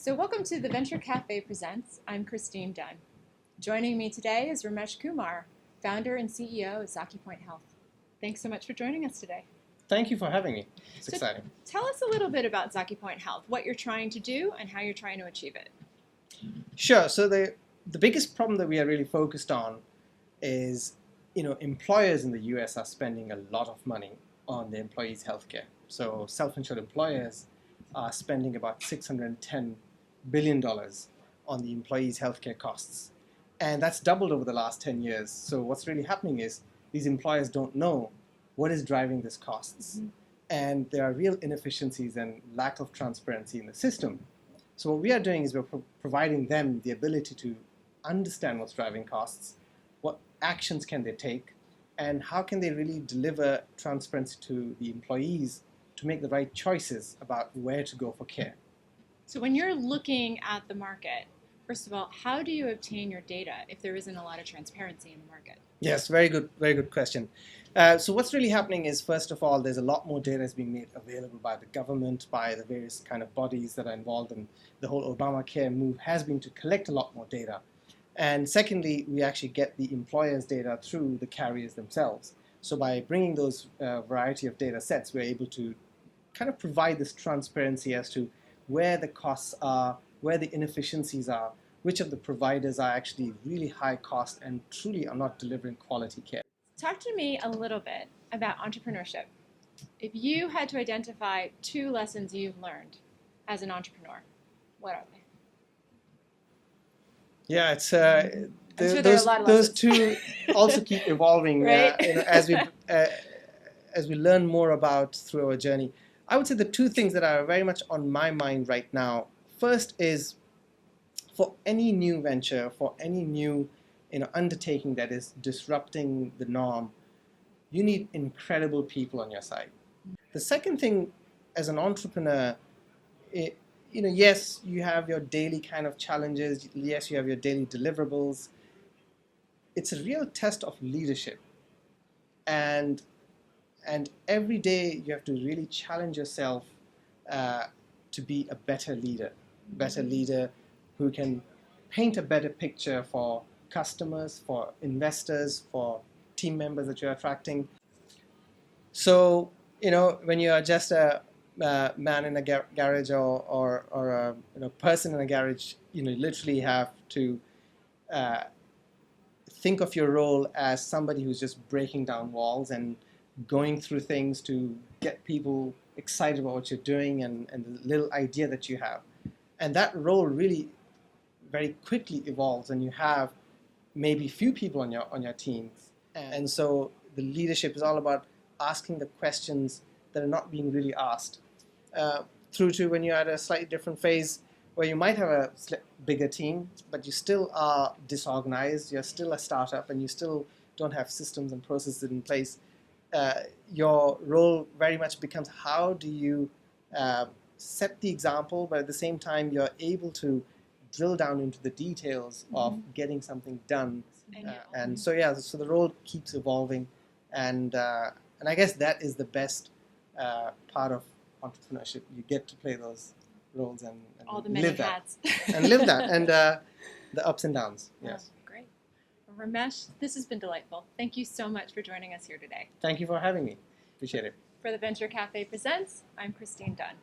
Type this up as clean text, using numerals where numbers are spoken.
So welcome to the Venture Café Presents. I'm Christine Dunn. Joining me today is Ramesh Kumar, founder and CEO of Zakipoint Health. Thanks so much for joining us today. Thank you for having me. It's So exciting. Tell us a little bit about Zakipoint Health, what you're trying to do and how you're trying to achieve it. Sure. So the biggest problem that we are really focused on is, employers in the US are spending a lot of money on their employees' healthcare. So self-insured employers are spending about $610 billion on the employees' healthcare costs. And that's doubled over the last 10 years. So what's really happening is these employers don't know what is driving these costs. Mm-hmm. And there are real inefficiencies and lack of transparency in the system. So what we are doing is we're providing them the ability to understand what's driving costs, what actions can they take, and how can they really deliver transparency to the employees to make the right choices about where to go for care. So when you're looking at the market, first of all, how do you obtain your data if there isn't a lot of transparency in the market? Yes, very good question. So what's really happening is, first of all, there's a lot more data that's being made available by the government, by the various kind of bodies that are involved in the whole Obamacare move has been to collect a lot more data. And secondly, we actually get the employers' data through the carriers themselves. So by bringing those variety of data sets, we're able to kind of provide this transparency as to where the costs are, where the inefficiencies are, which of the providers are actually really high cost and truly are not delivering quality care. Talk to me a little bit about entrepreneurship. If you had to identify 2 lessons you've learned as an entrepreneur, what are they? Yeah, it's I'm sure there are a lot of those lessons. 2 also keep evolving, right? As we learn more about through our journey. I would say the 2 things that are very much on my mind right now. First is, for any new venture, for any new undertaking that is disrupting the norm, you need incredible people on your side. The second thing, as an entrepreneur, yes, you have your daily kind of challenges. Yes, you have your daily deliverables. It's a real test of leadership. And every day you have to really challenge yourself to be a better leader who can paint a better picture for customers, for investors, for team members that you're attracting. So, when you are just a man in a garage or a person in a garage, you literally have to think of your role as somebody who's just breaking down walls and going through things to get people excited about what you're doing and the little idea that you have. And that role really very quickly evolves, and you have maybe few people on your teams. And so the leadership is all about asking the questions that are not being really asked. Through to when you're at a slightly different phase where you might have a bigger team, but you still are disorganized, you're still a startup, and you still don't have systems and processes in place. Your role very much becomes, how do you set the example, but at the same time you're able to drill down into the details of getting something done. So the role keeps evolving, and I guess that is the best part of entrepreneurship. You get to play those roles and all the many live hats. that and live that, and the ups and downs. Yes. Oh, great. Well, Ramesh, this has been delightful. Thank you so much for joining us here today. Thank you for having me. Appreciate it. For the Venture Cafe Presents, I'm Christine Dunn.